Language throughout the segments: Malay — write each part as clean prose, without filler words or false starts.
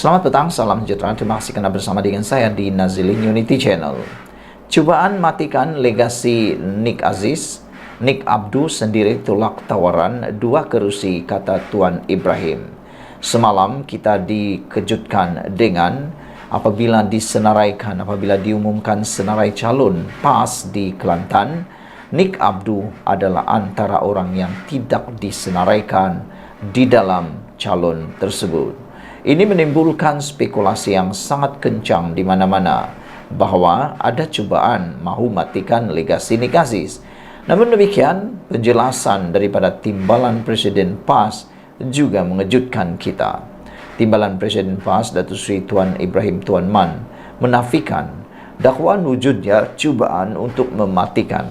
Selamat petang, salam sejahtera. Terima kasih karena bersama dengan saya di Nazilin Unity Channel. Cobaan matikan legasi Nick Aziz. Nick Abdu sendiri tolak tawaran 2 kerusi, kata Tuan Ibrahim. Semalam kita dikejutkan dengan apabila diumumkan senarai calon PAS di Kelantan. Nick Abdu adalah antara orang yang tidak disenaraikan di dalam calon tersebut. Ini menimbulkan spekulasi yang sangat kencang di mana-mana bahawa ada cubaan mahu matikan legasi Nick Aziz. Namun demikian, penjelasan daripada Timbalan Presiden PAS juga mengejutkan kita. Timbalan Presiden PAS, Datuk Seri Tuan Ibrahim Tuan Man, menafikan dakwaan wujudnya cubaan untuk mematikan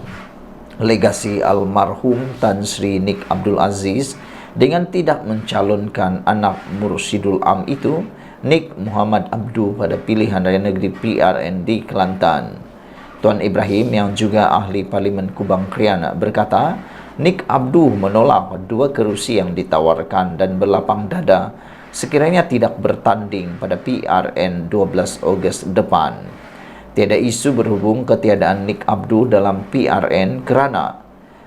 legasi almarhum Tan Sri Nick Abdul Aziz dengan tidak mencalonkan anak Mursyidul Am itu, Nick Muhammad Abdu, pada pilihan raya negeri PRN di Kelantan. Tuan Ibrahim yang juga ahli Parlimen Kubang Krian berkata, Nick Abdu menolak 2 kerusi yang ditawarkan dan berlapang dada sekiranya tidak bertanding pada PRN 12 Ogos depan. Tiada isu berhubung ketiadaan Nick Abdu dalam PRN kerana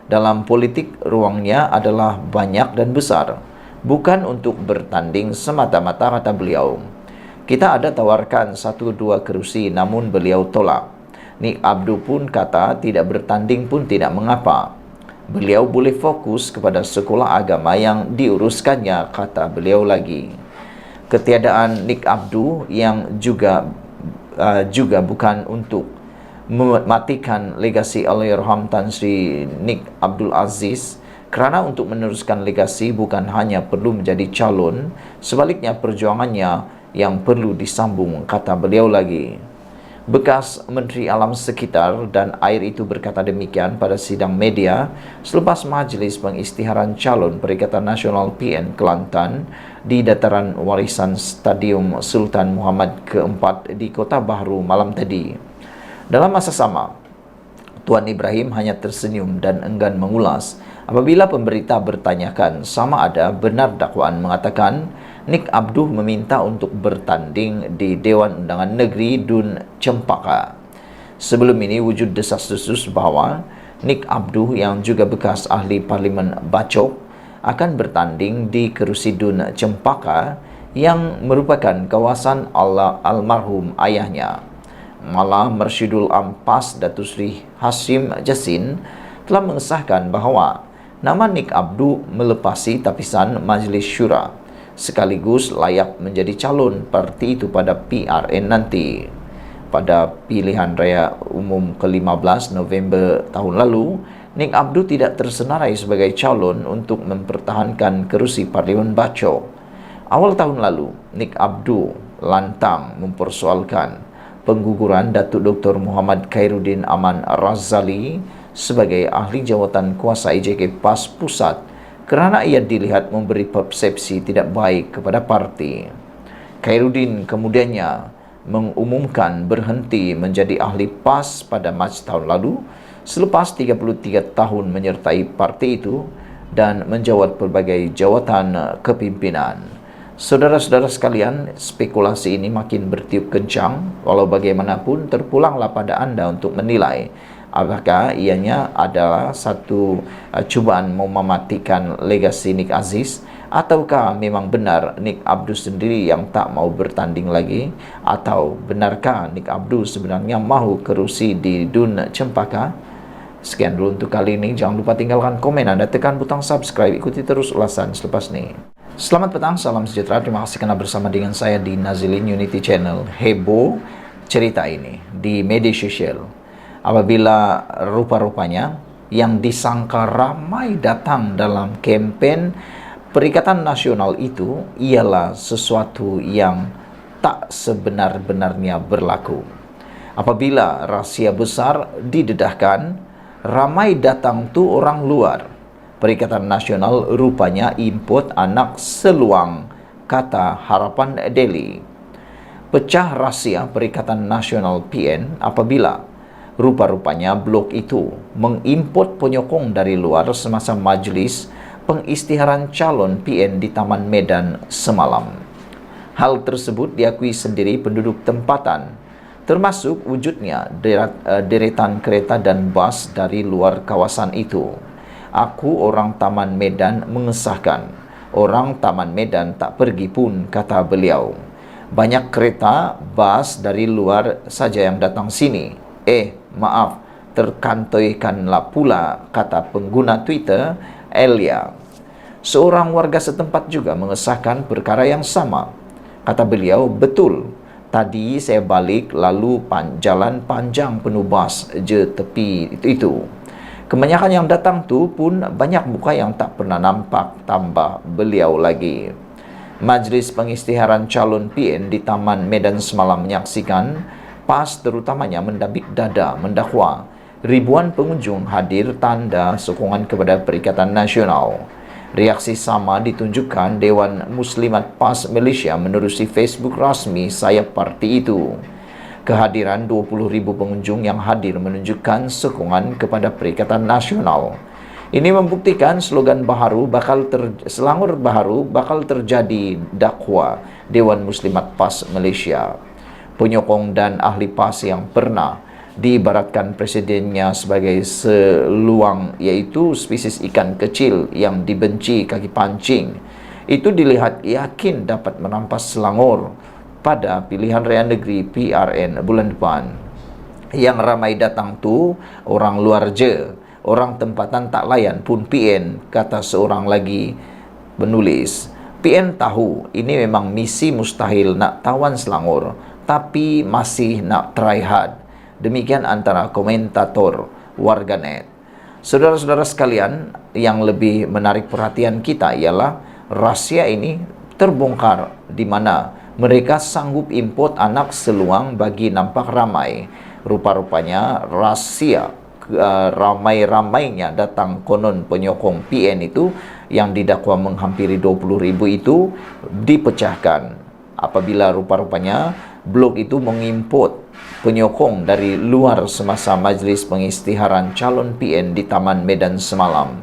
dalam politik ruangnya adalah banyak dan besar, bukan untuk bertanding semata-mata, kata beliau. Kita ada tawarkan 1-2 kerusi namun beliau tolak. Nick Abdu pun kata tidak bertanding pun tidak mengapa. Beliau boleh fokus kepada sekolah agama yang diuruskannya, kata beliau lagi. Ketiadaan Nick Abdu yang juga bukan untuk mematikan legasi Allahyarham Tan Sri Nick Abdul Aziz, kerana untuk meneruskan legasi bukan hanya perlu menjadi calon, sebaliknya perjuangannya yang perlu disambung, kata beliau lagi. Bekas Menteri Alam Sekitar dan Air itu berkata demikian pada sidang media selepas majlis pengisytiharan calon Perikatan Nasional PN Kelantan di dataran warisan Stadium Sultan Muhammad ke-4 di Kota Bahru malam tadi. Dalam masa sama, Tuan Ibrahim hanya tersenyum dan enggan mengulas apabila pemberita bertanyakan sama ada benar dakwaan mengatakan Nick Abdu meminta untuk bertanding di Dewan Undangan Negeri Dun Cempaka. Sebelum ini wujud desas-desus bahawa Nick Abdu yang juga bekas ahli Parlimen Bacok akan bertanding di kerusi Dun Cempaka yang merupakan kawasan almarhum ayahnya. Malah Mursyidul Am PAS Datuk Seri Hashim Jassin telah mengesahkan bahawa nama Nick Abdu melepasi tapisan Majlis Syura sekaligus layak menjadi calon parti itu pada PRN nanti. Pada pilihan raya umum ke-15 November tahun lalu, Nick Abdu tidak tersenarai sebagai calon untuk mempertahankan kerusi Parlimen Bacok. Awal tahun lalu, Nick Abdu lantang mempersoalkan pengguguran Datuk Dr. Muhammad Khairuddin Aman Razali sebagai ahli jawatan kuasa IJK PAS Pusat kerana ia dilihat memberi persepsi tidak baik kepada parti. Khairuddin kemudiannya mengumumkan berhenti menjadi ahli PAS pada Mac tahun lalu selepas 33 tahun menyertai parti itu dan menjawat pelbagai jawatan kepimpinan. Saudara-saudara sekalian, spekulasi ini makin bertiup kencang. Walau bagaimanapun, terpulanglah pada anda untuk menilai apakah ianya adalah satu cubaan mau mematikan legasi Nick Aziz, ataukah memang benar Nick Abdu sendiri yang tak mau bertanding lagi, atau benarkah Nick Abdu sebenarnya mahu kerusi di Dun Cempaka. Sekian dulu untuk kali ini. Jangan lupa tinggalkan komen anda, tekan butang subscribe, ikuti terus ulasan selepas ini. Selamat petang, salam sejahtera. Terima kasih kerana bersama dengan saya di Nazilin Unity Channel. Heboh cerita ini di media sosial apabila rupa-rupanya yang disangka ramai datang dalam kempen Perikatan Nasional itu ialah sesuatu yang tak sebenar-benarnya berlaku. Apabila rahsia besar didedahkan, ramai datang tu orang luar. Perikatan Nasional rupanya import anak seluang, kata Harapan Daily. Pecah rahsia Perikatan Nasional PN apabila rupa-rupanya blok itu mengimport penyokong dari luar semasa majlis pengisytiharan calon PN di Taman Medan semalam. Hal tersebut diakui sendiri penduduk tempatan, termasuk wujudnya deretan kereta dan bas dari luar kawasan itu. Aku orang Taman Medan mengesahkan, orang Taman Medan tak pergi pun, kata beliau. Banyak kereta, bas dari luar saja yang datang sini. Maaf, terkantoikanlah pula, kata pengguna Twitter Elia. Seorang warga setempat juga mengesahkan perkara yang sama. Kata beliau, betul. Tadi saya balik lalu jalan panjang penuh bas je tepi itu. Kebanyakan yang datang tu pun banyak muka yang tak pernah nampak, tambah beliau lagi. Majlis pengisytiharan calon PN di Taman Medan semalam menyaksikan PAS terutamanya mendabik dada mendakwa. Ribuan pengunjung hadir tanda sokongan kepada Perikatan Nasional. Reaksi sama ditunjukkan Dewan Muslimat PAS Malaysia menerusi Facebook rasmi sayap parti itu. Kehadiran 20,000 pengunjung yang hadir menunjukkan sokongan kepada Perikatan Nasional. Ini membuktikan slogan selangur baharu bakal terjadi, dakwa Dewan Muslimat PAS Malaysia. Penyokong dan ahli PAS yang pernah diibaratkan presidennya sebagai seluang, iaitu spesies ikan kecil yang dibenci kaki pancing, itu dilihat yakin dapat merampas Selangor pada pilihan raya negeri PRN bulan depan. Yang ramai datang tu orang luar je, orang tempatan tak layan pun PN, kata seorang lagi penulis. PN tahu ini memang misi mustahil nak tawan Selangor, tapi masih nak try hard. Demikian antara komentator warganet. Saudara-saudara sekalian, yang lebih menarik perhatian kita ialah rahsia ini terbongkar di mana mereka sanggup import anak seluang bagi nampak ramai. Rupa-rupanya rahsia ramai-ramainya datang konon penyokong PN itu yang didakwa menghampiri 20,000 itu dipecahkan apabila rupa-rupanya blog itu mengimport penyokong dari luar semasa majlis pengisytiharan calon PN di Taman Medan semalam.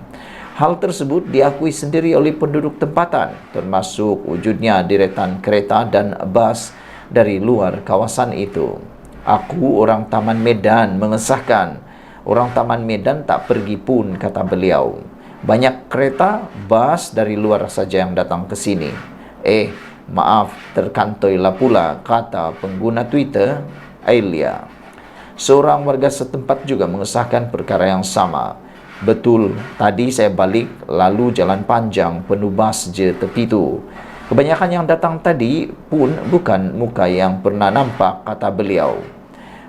Hal tersebut diakui sendiri oleh penduduk tempatan, termasuk wujudnya deretan kereta dan bas dari luar kawasan itu. Aku orang Taman Medan mengesahkan, orang Taman Medan tak pergi pun, kata beliau. Banyak kereta, bas dari luar saja yang datang ke sini. Maaf, terkantoilah pula, kata pengguna Twitter Elia. Seorang warga setempat juga mengesahkan perkara yang sama. Betul, tadi saya balik lalu jalan panjang penuh bas je tepi tu. Kebanyakan yang datang tadi pun bukan muka yang pernah nampak, kata beliau.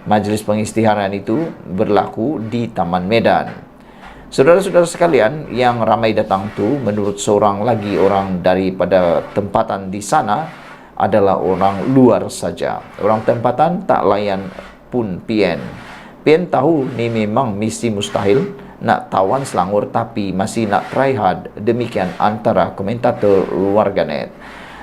Majlis pengisytiharan itu berlaku di Taman Medan. Saudara-saudara sekalian, yang ramai datang tu menurut seorang lagi orang daripada tempatan di sana adalah orang luar saja. Orang tempatan tak layan pun PN. PN tahu ni memang misi mustahil nak tawan Selangor, tapi masih nak try hard. Demikian antara komentator warganet.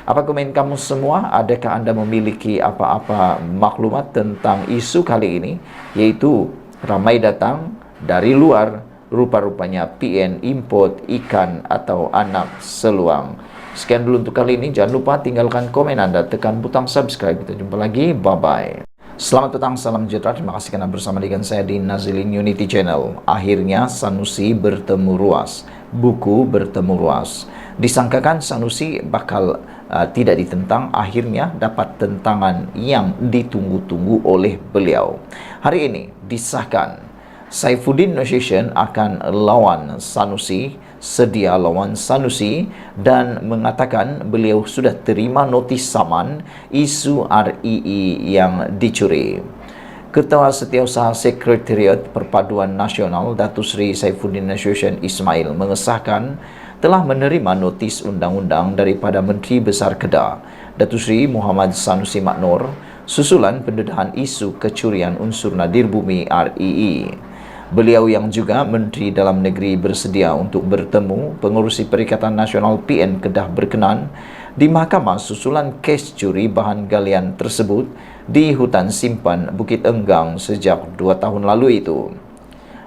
Apa komen kamu semua? Adakah anda memiliki apa-apa maklumat tentang isu kali ini, yaitu ramai datang dari luar, rupa-rupanya PN import ikan atau anak seluang. Sekian dulu untuk kali ini. Jangan lupa tinggalkan komen anda, tekan butang subscribe. Kita jumpa lagi. Bye-bye. Selamat petang, salam sejahtera. Terima kasih karena bersama dengan saya di Nazilin Unity Channel. Akhirnya Sanusi bertemu ruas. Buku bertemu ruas. Disangkakan Sanusi bakal tidak ditentang, akhirnya dapat tentangan yang ditunggu-tunggu oleh beliau. Hari ini disahkan Saifuddin Nursyidin akan lawan Sanusi, sedia lawan Sanusi, dan mengatakan beliau sudah terima notis saman isu REE yang dicuri. Ketua Setiausaha Sekretariat Perpaduan Nasional Datuk Seri Saifuddin Nursyidin Ismail mengesahkan telah menerima notis undang-undang daripada Menteri Besar Kedah Datuk Seri Muhammad Sanusi Maknor susulan pendedahan isu kecurian unsur nadir bumi REE. Beliau yang juga Menteri Dalam Negeri bersedia untuk bertemu pengurusi Perikatan Nasional PN Kedah berkenan di mahkamah susulan kes curi bahan galian tersebut di hutan simpan Bukit Enggang sejak 2 tahun lalu itu.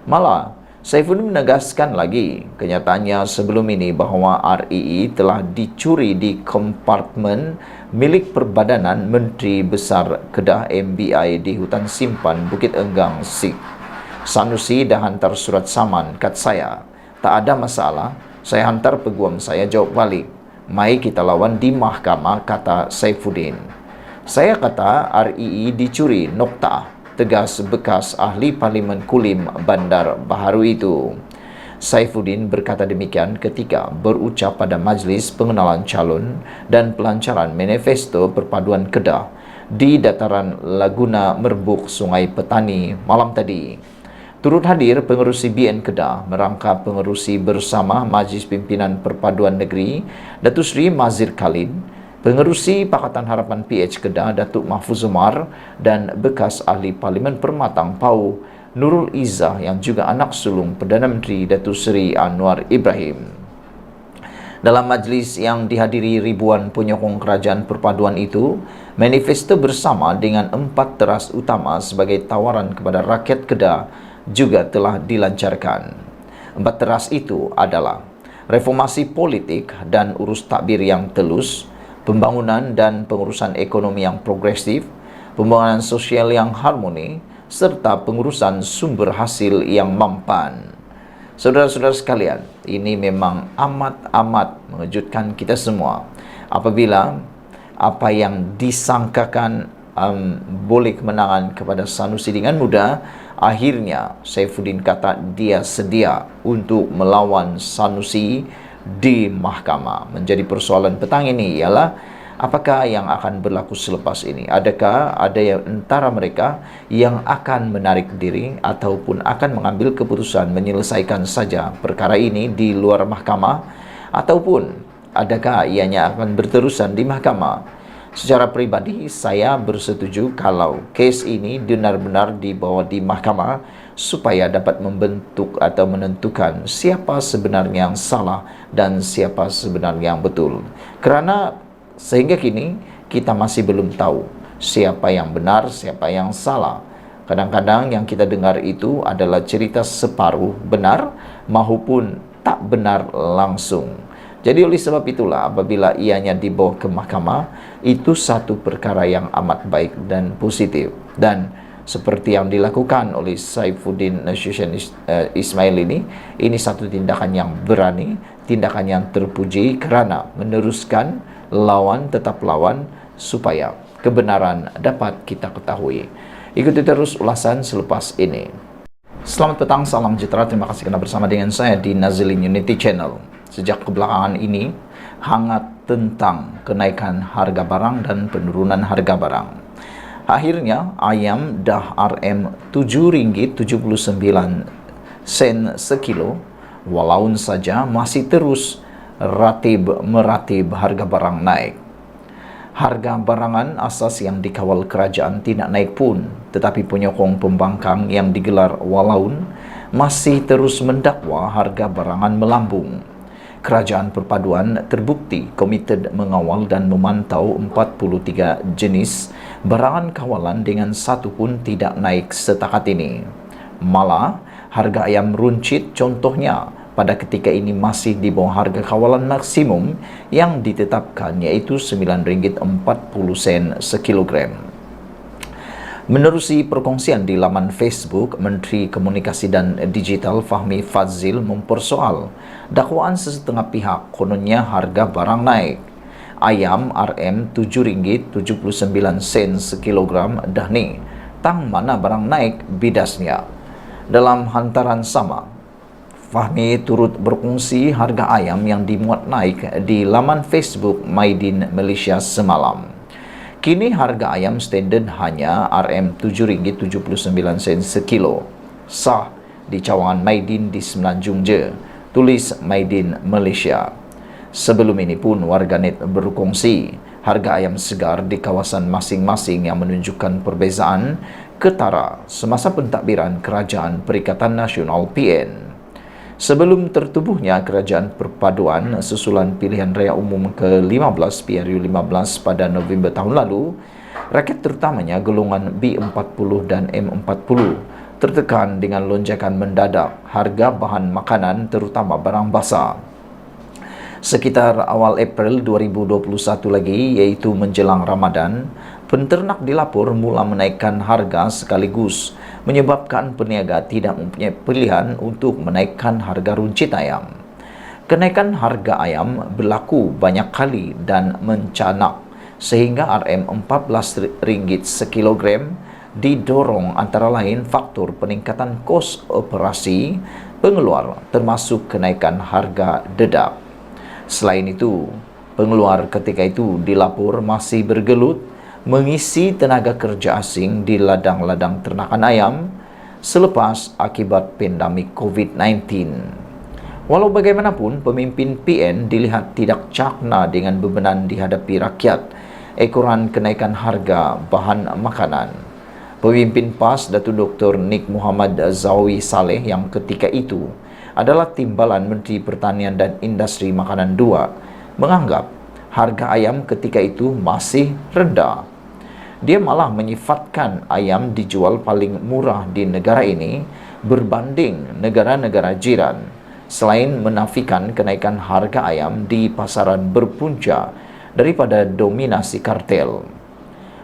Malah, Saifuddin menegaskan lagi kenyataannya sebelum ini bahwa RII telah dicuri di kompartmen milik Perbadanan Menteri Besar Kedah MBI di Hutan Simpan Bukit Enggang Sik. Sanusi dah hantar surat saman, kat saya. Tak ada masalah, saya hantar peguam saya jawab balik. Mai kita lawan di mahkamah, kata Saifuddin. Saya kata RII dicuri, nokta, tegas bekas ahli Parlimen Kulim Bandar Baharu itu. Saifuddin berkata demikian ketika berucap pada majlis pengenalan calon dan pelancaran manifesto perpaduan Kedah di dataran Laguna Merbuk Sungai Petani malam tadi. Turut hadir pengerusi BN Kedah merangkap pengerusi bersama Majlis Pimpinan Perpaduan Negeri Datuk Seri Mazir Khalid, pengerusi Pakatan Harapan PH Kedah Datuk Mahfuz Umar dan bekas ahli Parlimen Permatang Pau Nurul Izzah yang juga anak sulung Perdana Menteri Datuk Seri Anwar Ibrahim. Dalam majlis yang dihadiri ribuan penyokong kerajaan perpaduan itu, manifesto bersama dengan 4 teras utama sebagai tawaran kepada rakyat Kedah juga telah dilancarkan. 4 teras itu adalah reformasi politik dan urus takbir yang telus, pembangunan dan pengurusan ekonomi yang progresif, pembangunan sosial yang harmoni, serta pengurusan sumber hasil yang mampan. Saudara-saudara sekalian, ini memang amat-amat mengejutkan kita semua apabila apa yang disangkakan boleh kemenangan kepada Sanusi dengan mudah, akhirnya Saifuddin kata dia sedia untuk melawan Sanusi di mahkamah. Menjadi persoalan petang ini ialah apakah yang akan berlaku selepas ini? Adakah ada yang antara mereka yang akan menarik diri ataupun akan mengambil keputusan menyelesaikan saja perkara ini di luar mahkamah, ataupun adakah ianya akan berterusan di mahkamah? Secara pribadi, saya bersetuju kalau kes ini benar-benar dibawa di mahkamah supaya dapat membentuk atau menentukan siapa sebenarnya yang salah dan siapa sebenarnya yang betul. Kerana sehingga kini kita masih belum tahu siapa yang benar, siapa yang salah. Kadang-kadang yang kita dengar itu adalah cerita separuh benar maupun tak benar langsung. Jadi oleh sebab itulah apabila ianya dibawa ke mahkamah, itu satu perkara yang amat baik dan positif. Dan seperti yang dilakukan oleh Saifuddin Nasution Ismail ini satu tindakan yang berani, tindakan yang terpuji kerana meneruskan lawan tetap lawan supaya kebenaran dapat kita ketahui. Ikuti terus ulasan selepas ini. Selamat petang, salam sejahtera. Terima kasih kerana bersama dengan saya di Nazilin Unity Channel. Sejak kebelakangan ini hangat tentang kenaikan harga barang dan penurunan harga barang. Akhirnya ayam dah RM7.79 sekilo, walaupun saja masih terus meratib harga barang naik. Harga barangan asas yang dikawal kerajaan tidak naik pun, tetapi penyokong pembangkang yang digelar walaupun masih terus mendakwa harga barangan melambung. Kerajaan perpaduan terbukti komited mengawal dan memantau 43 jenis barangan kawalan dengan satu pun tidak naik setakat ini. Malah, harga ayam runcit contohnya pada ketika ini masih di bawah harga kawalan maksimum yang ditetapkan, yaitu RM9.40 sekilogram. Menerusi perkongsian di laman Facebook, Menteri Komunikasi dan Digital Fahmi Fadzil mempersoal dakwaan sesetengah pihak kononnya harga barang naik. Ayam RM7.79 sekilogram dah ni, tang mana barang naik bidasnya. Dalam hantaran sama, Fahmi turut berkongsi harga ayam yang dimuat naik di laman Facebook Maidin Malaysia semalam. Kini harga ayam standard hanya RM7.79 sekilo. Sah di cawangan Maidin di Semenanjung je, tulis Maidin Malaysia. Sebelum ini pun warganet berkongsi harga ayam segar di kawasan masing-masing yang menunjukkan perbezaan ketara semasa pentadbiran Kerajaan Perikatan Nasional PN. Sebelum tertubuhnya Kerajaan Perpaduan susulan pilihan raya umum ke-15 PRU15 pada November tahun lalu, rakyat terutamanya golongan B40 dan M40 tertekan dengan lonjakan mendadak harga bahan makanan terutama barang basah. Sekitar awal April 2021 lagi, yaitu menjelang Ramadan, penternak dilapor mula menaikkan harga sekaligus, menyebabkan peniaga tidak mempunyai pilihan untuk menaikkan harga runcit ayam. Kenaikan harga ayam berlaku banyak kali dan mencanak, sehingga RM14 sekilogram didorong antara lain faktor peningkatan kos operasi pengeluar termasuk kenaikan harga dedak. Selain itu, pengeluar ketika itu dilapor masih bergelut mengisi tenaga kerja asing di ladang-ladang ternakan ayam selepas akibat pandemik COVID-19. Walau bagaimanapun, pemimpin PN dilihat tidak cakna dengan bebanan dihadapi rakyat ekoran kenaikan harga bahan makanan. Pemimpin PAS Datuk Dr. Nik Muhammad Zawi Saleh yang ketika itu adalah Timbalan Menteri Pertanian dan Industri Makanan II menganggap harga ayam ketika itu masih rendah. Dia malah menyifatkan ayam dijual paling murah di negara ini berbanding negara-negara jiran, selain menafikan kenaikan harga ayam di pasaran berpunca daripada dominasi kartel.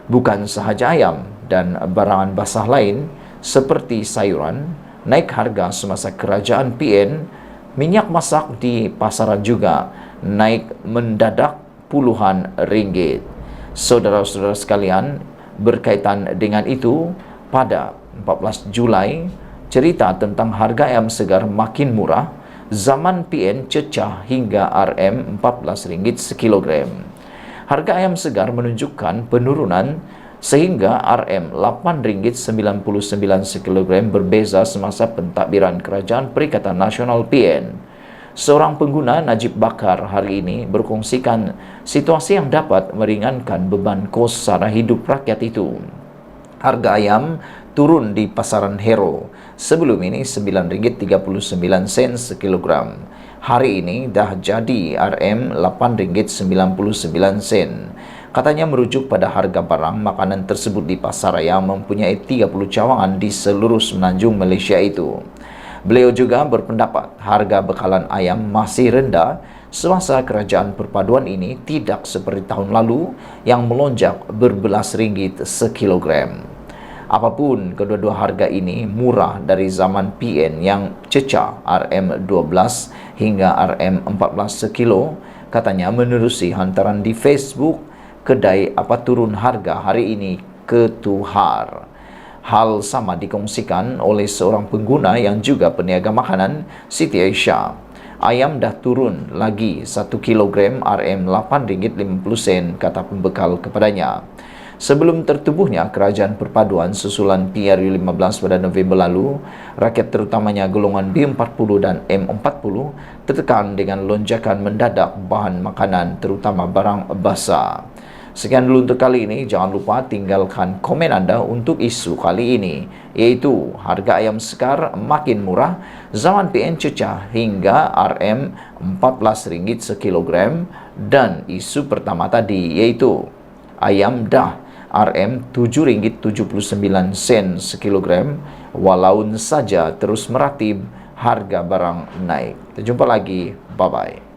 Bukan sahaja ayam dan barangan basah lain seperti sayuran naik harga semasa kerajaan PN, minyak masak di pasaran juga naik mendadak puluhan ringgit. Saudara-saudara sekalian, berkaitan dengan itu, pada 14 Julai, cerita tentang harga ayam segar makin murah, zaman PN cecah hingga RM14 sekilogram. Harga ayam segar menunjukkan penurunan sehingga RM8.99 sekilogram berbeza semasa pentadbiran Kerajaan Perikatan Nasional PN. Seorang pengguna Najib Bakar hari ini berkongsikan situasi yang dapat meringankan beban kos sara hidup rakyat itu. Harga ayam turun di pasaran Hero, sebelum ini RM9.39 sekilogram. Hari ini dah jadi RM8.99. Katanya merujuk pada harga barang makanan tersebut di pasaraya mempunyai 30 cawangan di seluruh semenanjung Malaysia itu. Beliau juga berpendapat harga bekalan ayam masih rendah semasa kerajaan perpaduan ini tidak seperti tahun lalu yang melonjak berbelas ringgit sekilogram. Apapun, kedua-dua harga ini murah dari zaman PN yang cecah RM12 hingga RM14 sekilo, katanya menerusi hantaran di Facebook kedai apa turun harga hari ini ke Tuhar. Hal sama dikongsikan oleh seorang pengguna yang juga peniaga makanan, Siti Aisyah. Ayam dah turun lagi 1 kilogram RM8.50, kata pembekal kepadanya. Sebelum tertubuhnya Kerajaan Perpaduan susulan PRU15 pada November lalu, rakyat terutamanya golongan B40 dan M40 tertekan dengan lonjakan mendadak bahan makanan terutama barang basah. Sekian dulu untuk kali ini. Jangan lupa tinggalkan komen anda untuk isu kali ini, yaitu harga ayam segar makin murah, zaman PN cecah hingga RM14 sekilogram, dan isu pertama tadi yaitu ayam dah RM7.79 sekilogram, walau saja terus meratib harga barang naik. Kita jumpa lagi. Bye-bye.